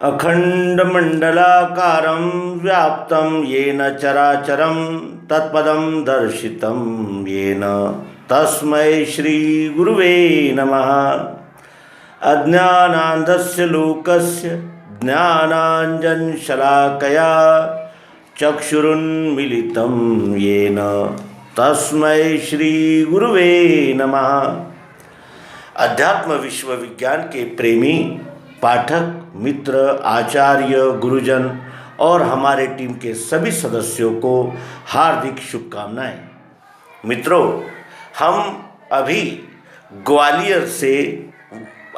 अखंडमंडलाकारं व्याप्तं येन चराचरं तत्पदं दर्शितं येन तस्मै श्री गुरुवे नमः। अज्ञानान्धस्य लोकस्य ज्ञानाञ्जनशलाकया चक्षुरुन्मीलितं येन तस्मै श्री गुरुवे नमः। अध्यात्म विश्व विज्ञान के प्रेमी पाठक मित्र आचार्य गुरुजन और हमारे टीम के सभी सदस्यों को हार्दिक शुभकामनाएं। मित्रों, हम अभी ग्वालियर से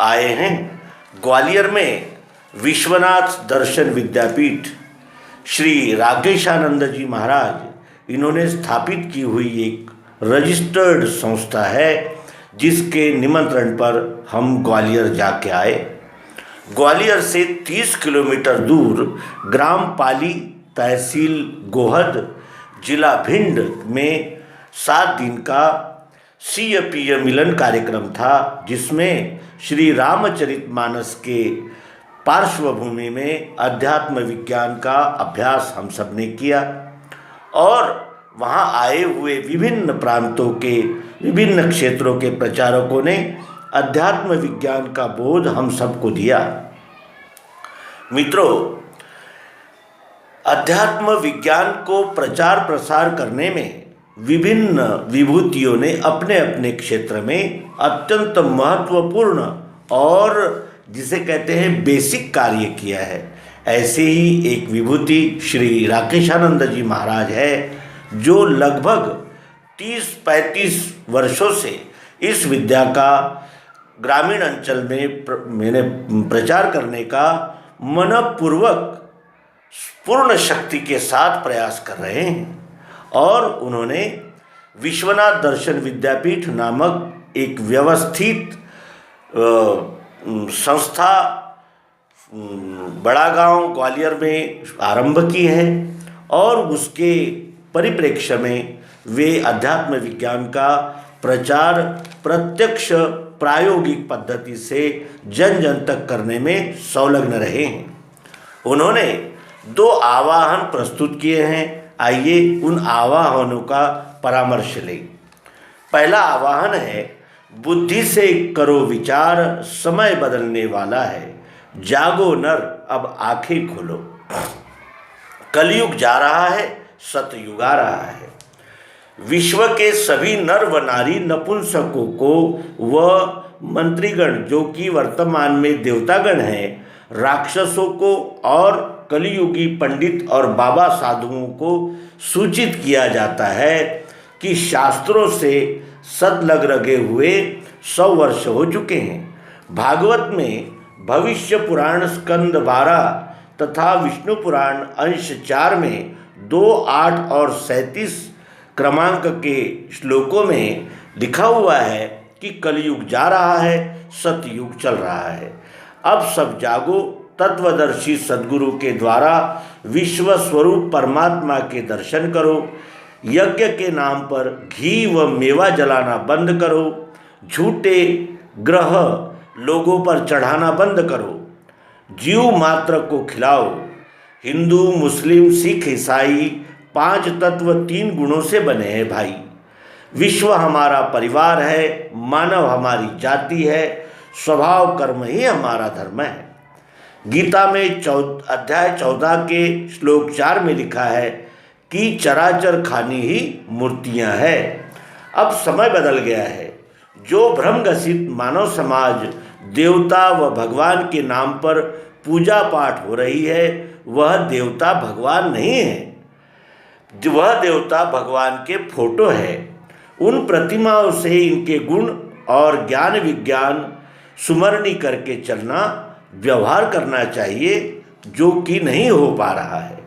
आए हैं। ग्वालियर में विश्वनाथ दर्शन विद्यापीठ श्री राकेशानंद जी महाराज इन्होंने स्थापित की हुई एक रजिस्टर्ड संस्था है, जिसके निमंत्रण पर हम ग्वालियर जाके आए। ग्वालियर से 30 किलोमीटर दूर ग्राम पाली, तहसील गोहद, जिला भिंड में 7 दिन का सीएपीए मिलन कार्यक्रम था, जिसमें श्री रामचरितमानस के पार्श्वभूमि में अध्यात्म विज्ञान का अभ्यास हम सब ने किया और वहाँ आए हुए विभिन्न प्रांतों के विभिन्न क्षेत्रों के प्रचारकों ने अध्यात्म विज्ञान का बोध हम सबको दिया। मित्रों, अध्यात्म विज्ञान को प्रचार प्रसार करने में विभिन्न विभूतियों ने अपने अपने क्षेत्र में अत्यंत महत्वपूर्ण और जिसे कहते हैं बेसिक कार्य किया है। ऐसे ही एक विभूति श्री राकेशानंद जी महाराज है, जो लगभग 30-35 वर्षों से इस विद्या का ग्रामीण अंचल में मैंने प्रचार करने का मनपूर्वक पूर्ण शक्ति के साथ प्रयास कर रहे हैं और उन्होंने विश्वनाथ दर्शन विद्यापीठ नामक एक व्यवस्थित संस्था बड़ा गांव ग्वालियर में आरंभ की है और उसके परिप्रेक्ष्य में वे अध्यात्म विज्ञान का प्रचार प्रत्यक्ष प्रायोगिक पद्धति से जन जन तक करने में संलग्न रहे हैं। उन्होंने 2 आवाहन प्रस्तुत किए हैं। आइए उन आवाहनों का परामर्श लें। पहला आवाहन है, बुद्धि से करो विचार, समय बदलने वाला है, जागो नर अब आंखें खोलो। कलयुग जा रहा है, सतयुग आ रहा है। विश्व के सभी नर व नारी नपुंसकों को व मंत्रीगण, जो कि वर्तमान में देवतागण हैं, राक्षसों को और कलियुगी पंडित और बाबा साधुओं को सूचित किया जाता है कि शास्त्रों से सतलग लगे हुए 100 वर्ष हो चुके हैं। भागवत में भविष्य पुराण स्कंद 12 तथा विष्णु पुराण अंश 4 में 2, 8 और 37 क्रमांक के श्लोकों में लिखा हुआ है कि कलयुग जा रहा है, सतयुग चल रहा है। अब सब जागो, तत्वदर्शी सद्गुरु के द्वारा विश्व स्वरूप परमात्मा के दर्शन करो। यज्ञ के नाम पर घी व मेवा जलाना बंद करो। झूठे ग्रह लोगों पर चढ़ाना बंद करो। जीव मात्र को खिलाओ। हिंदू, मुस्लिम, सिख, ईसाई 5 तत्व 3 गुणों से बने हैं भाई। विश्व हमारा परिवार है, मानव हमारी जाति है, स्वभाव कर्म ही हमारा धर्म है। गीता में अध्याय 14 के श्लोक 4 में लिखा है कि चराचर खानी ही मूर्तियां हैं। अब समय बदल गया है। जो भ्रमग्रसित मानव समाज देवता व भगवान के नाम पर पूजा पाठ हो रही है, वह देवता भगवान नहीं है। वह देवता भगवान के फोटो है। उन प्रतिमाओं से इनके गुण और ज्ञान विज्ञान सुमरणी करके चलना, व्यवहार करना चाहिए, जो कि नहीं हो पा रहा है।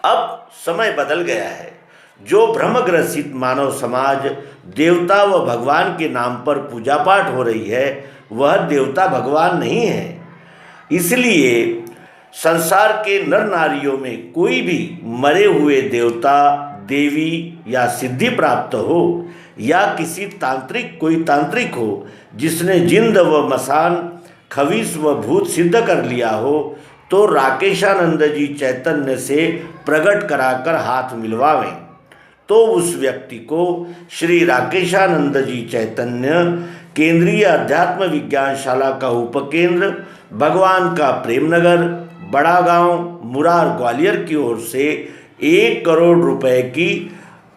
अब समय बदल गया है। जो भ्रमग्रसित मानव समाज देवता व भगवान के नाम पर पूजा पाठ हो रही है, वह देवता भगवान नहीं है। इसलिए संसार के नर नारियों में कोई भी मरे हुए देवता, देवी या सिद्धि प्राप्त हो, या किसी तांत्रिक कोई तांत्रिक हो जिसने जिंद व मसान खवीस व भूत सिद्ध कर लिया हो तो राकेशानंद जी चैतन्य से प्रकट कराकर हाथ मिलवावें, तो उस व्यक्ति को श्री राकेशानंद जी चैतन्य केंद्रीय अध्यात्म विज्ञानशाला का उपकेंद्र भगवान का प्रेमनगर, बड़ा गांव, मुरार, ग्वालियर की ओर से 1 करोड़ रुपए की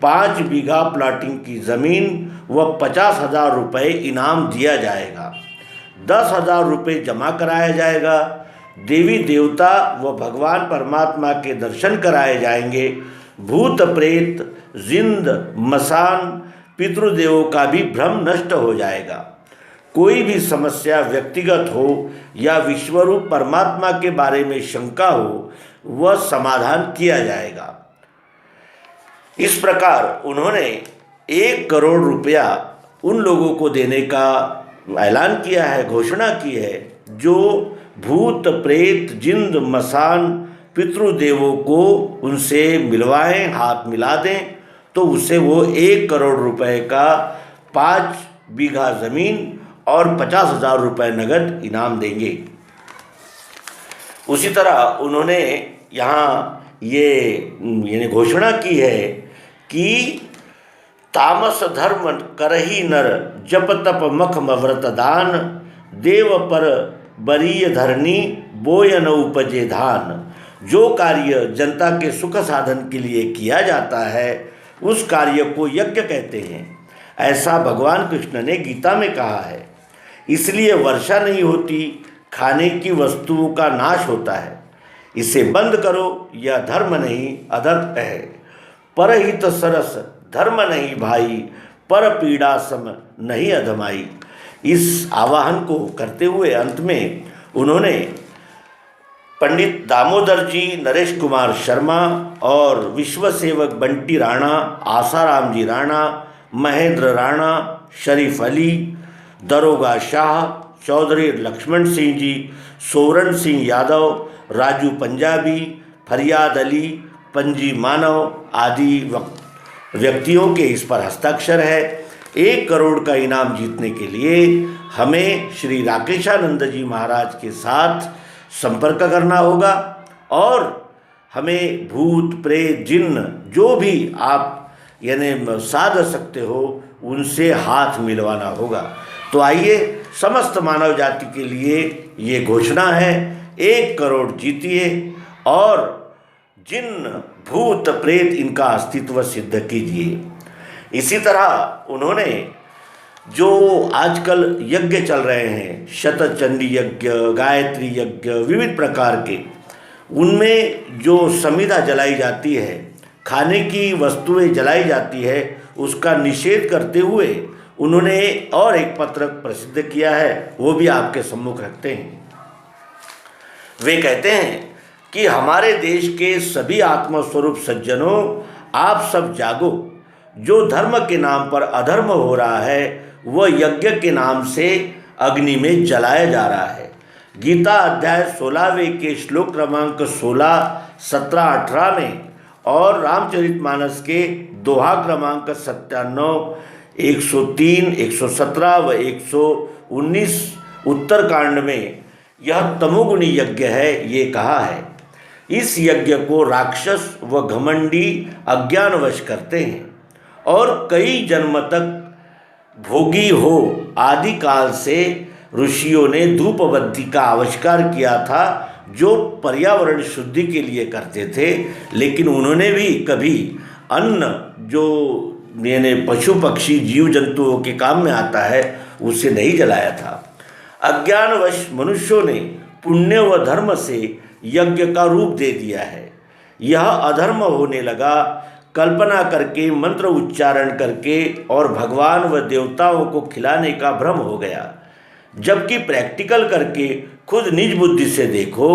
5 बीघा प्लाटिंग की ज़मीन व 50,000 रुपये इनाम दिया जाएगा। 10,000 रुपये जमा कराया जाएगा। देवी देवता व भगवान परमात्मा के दर्शन कराए जाएंगे। भूत प्रेत, जिंद, मसान, पितृदेवों का भी भ्रम नष्ट हो जाएगा। कोई भी समस्या व्यक्तिगत हो या विश्वरूप परमात्मा के बारे में शंका हो, वह समाधान किया जाएगा। इस प्रकार उन्होंने 1 करोड़ रुपया उन लोगों को देने का ऐलान किया है, घोषणा की है, जो भूत प्रेत, जिंद, मसान, पितृदेवों को उनसे मिलवाएं, हाथ मिला दें, तो उसे वो 1 करोड़ रुपए का 5 बीघा ज़मीन और 50,000 रुपये नगद इनाम देंगे। उसी तरह उन्होंने यहाँ ये घोषणा की है कि तामस धर्म करही नर, जप तप मख व्रत दान, देव पर बरीय धरनी, बोय न उपजे धान। जो कार्य जनता के सुख साधन के लिए किया जाता है उस कार्य को यज्ञ कहते हैं, ऐसा भगवान कृष्ण ने गीता में कहा है। इसलिए वर्षा नहीं होती, खाने की वस्तुओं का नाश होता है। इसे बंद करो, यह धर्म नहीं अधर्म है। परहित सरस धर्म नहीं भाई, पर पीड़ा सम नहीं अधमाई। इस आवाहन को करते हुए अंत में उन्होंने पंडित दामोदर जी, नरेश कुमार शर्मा और विश्व सेवक बंटी राणा, आसाराम जी राणा, महेंद्र राणा, शरीफ अली, दरोगा शाह, चौधरी लक्ष्मण सिंह जी, सोरण सिंह यादव, राजू पंजाबी, फरियाद अली, पंजी मानव आदि व्यक्तियों के इस पर हस्ताक्षर है। 1 करोड़ का इनाम जीतने के लिए हमें श्री राकेशानंद जी महाराज के साथ संपर्क करना होगा और हमें भूत प्रेत जिन्न जो भी आप साध सकते हो उनसे हाथ मिलवाना होगा। तो आइए, समस्त मानव जाति के लिए ये घोषणा है, 1 करोड़ जीतिए और जिन्न भूत प्रेत इनका अस्तित्व सिद्ध कीजिए। इसी तरह उन्होंने जो आजकल यज्ञ चल रहे हैं, शतचंडी यज्ञ, गायत्री यज्ञ, विविध प्रकार के, उनमें जो समिधा जलाई जाती है, खाने की वस्तुएं जलाई जाती है, उसका निषेध करते हुए उन्होंने और एक पत्र प्रसिद्ध किया है, वो भी आपके सम्मुख रखते हैं। वे कहते हैं कि हमारे देश के सभी आत्मस्वरूप सज्जनों, आप सब जागो। जो धर्म के नाम पर अधर्म हो रहा है वह यज्ञ के नाम से अग्नि में जलाया जा रहा है। गीता अध्याय 16वें के श्लोक क्रमांक 16, 17, 18 में और रामचरितमानस के दोहा क्रमांक 97, 103, 117 व 119 उत्तरकांड में यह तमोगुणी यज्ञ है, ये कहा है। इस यज्ञ को राक्षस व घमंडी अज्ञानवश करते हैं और कई जन्म तक भोगी हो आदि काल से ऋषियों ने धूपबत्ती का आविष्कार किया था, जो पर्यावरण शुद्धि के लिए करते थे, लेकिन उन्होंने भी कभी अन्न जो पशु पक्षी जीव जंतुओं के काम में आता है उसे नहीं जलाया था। अज्ञानवश मनुष्यों ने पुण्य व धर्म से यज्ञ का रूप दे दिया है। यह अधर्म होने लगा। कल्पना करके, मंत्र उच्चारण करके और भगवान व देवताओं को खिलाने का भ्रम हो गया, जबकि प्रैक्टिकल करके खुद निज बुद्धि से देखो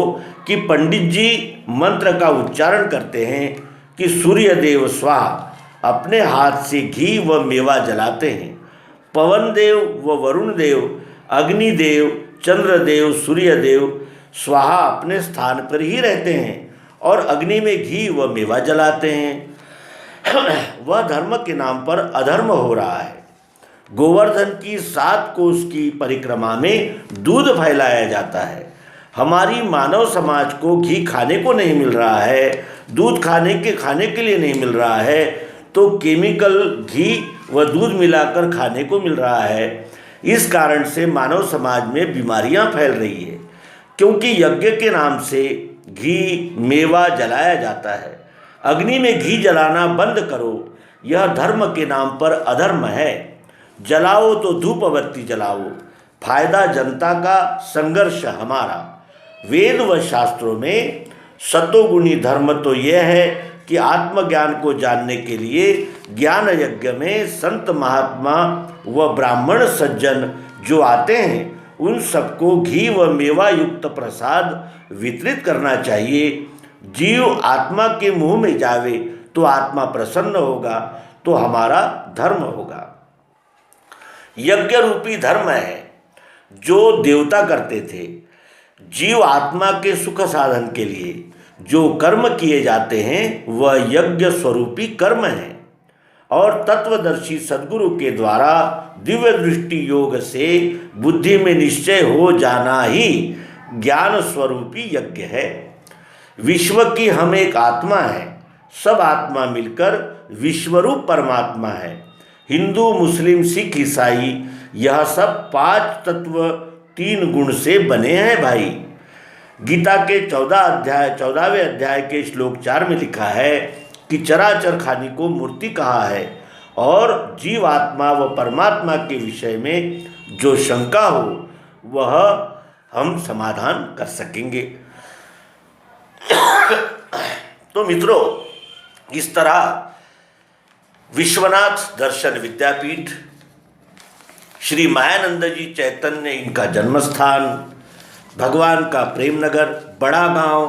कि पंडित जी मंत्र का उच्चारण करते हैं कि सूर्य देव स्वाहा, अपने हाथ से घी व मेवा जलाते हैं। पवन देव व वरुण देव, अग्निदेव, चंद्रदेव, सूर्यदेव स्वाहा अपने स्थान पर ही रहते हैं और अग्नि में घी व मेवा जलाते हैं। वह धर्म के नाम पर अधर्म हो रहा है। गोवर्धन की 7 कोस की परिक्रमा में दूध फैलाया जाता है। हमारी मानव समाज को घी खाने को नहीं मिल रहा है, दूध खाने के लिए नहीं मिल रहा है, तो केमिकल घी व दूध मिलाकर खाने को मिल रहा है। इस कारण से मानव समाज में बीमारियां फैल रही है, क्योंकि यज्ञ के नाम से घी मेवा जलाया जाता है। अग्नि में घी जलाना बंद करो, यह धर्म के नाम पर अधर्म है। जलाओ तो धूप बत्ती जलाओ, फायदा जनता का, संघर्ष हमारा। वेद व शास्त्रों में सतोगुणी धर्म तो यह है कि आत्मज्ञान को जानने के लिए ज्ञान यज्ञ में संत महात्मा व ब्राह्मण सज्जन जो आते हैं उन सबको घी व मेवा युक्त प्रसाद वितरित करना चाहिए। जीव आत्मा के मुंह में जावे तो आत्मा प्रसन्न होगा, तो हमारा धर्म होगा। यज्ञ रूपी धर्म है जो देवता करते थे। जीव आत्मा के सुख साधन के लिए जो कर्म किए जाते हैं वह यज्ञ स्वरूपी कर्म है, और तत्वदर्शी सद्गुरु के द्वारा दिव्य दृष्टि योग से बुद्धि में निश्चय हो जाना ही ज्ञान स्वरूपी यज्ञ है। विश्व की हम एक आत्मा है, सब आत्मा मिलकर विश्वरूप परमात्मा है। हिंदू, मुस्लिम, सिख, ईसाई यह सब 5 तत्व 3 गुण से बने हैं भाई। गीता के 14वें अध्याय के श्लोक 4 में लिखा है कि चराचर खानी को मूर्ति कहा है, और जीवात्मा व परमात्मा के विषय में जो शंका हो वह हम समाधान कर सकेंगे। तो मित्रों, इस तरह विश्वनाथ दर्शन विद्यापीठ, श्री मायानंद जी चैतन्य इनका जन्मस्थान, भगवान का प्रेम नगर बड़ा गांव,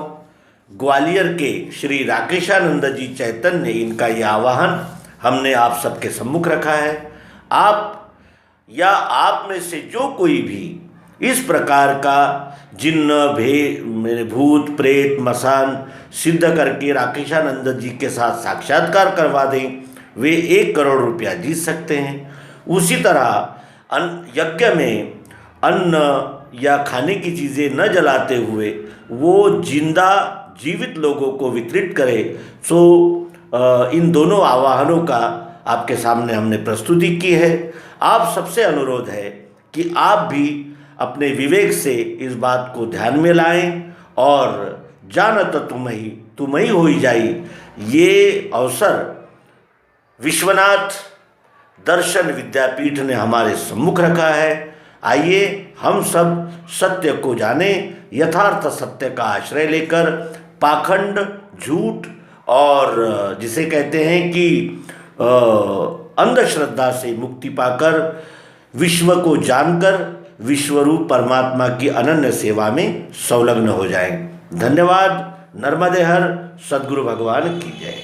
ग्वालियर के श्री राकेशानंद जी चैतन्य इनका यह आवाहन हमने आप सबके सम्मुख रखा है। आप या आप में से जो कोई भी इस प्रकार का जिन्न भूत प्रेत मसान सिद्ध करके राकेशानंद जी के साथ साक्षात्कार करवा दें, वे 1 करोड़ रुपया जीत सकते हैं। उसी तरह यज्ञ में अन्न या खाने की चीज़ें न जलाते हुए वो जीवित लोगों को वितरित करे। सो इन दोनों आवाहनों का आपके सामने हमने प्रस्तुति की है। आप सबसे अनुरोध है कि आप भी अपने विवेक से इस बात को ध्यान में लाएं, और जानत तुम ही होई जाई, ये अवसर विश्वनाथ दर्शन विद्यापीठ ने हमारे सम्मुख रखा है। आइए हम सब सत्य को जाने, यथार्थ सत्य का आश्रय लेकर पाखंड, झूठ और जिसे कहते हैं कि अंधश्रद्धा से मुक्ति पाकर विश्व को जानकर विश्वरूप परमात्मा की अनन्य सेवा में संलग्न हो जाएं। धन्यवाद। नर्मदे हर। सद्गुरु भगवान की जय।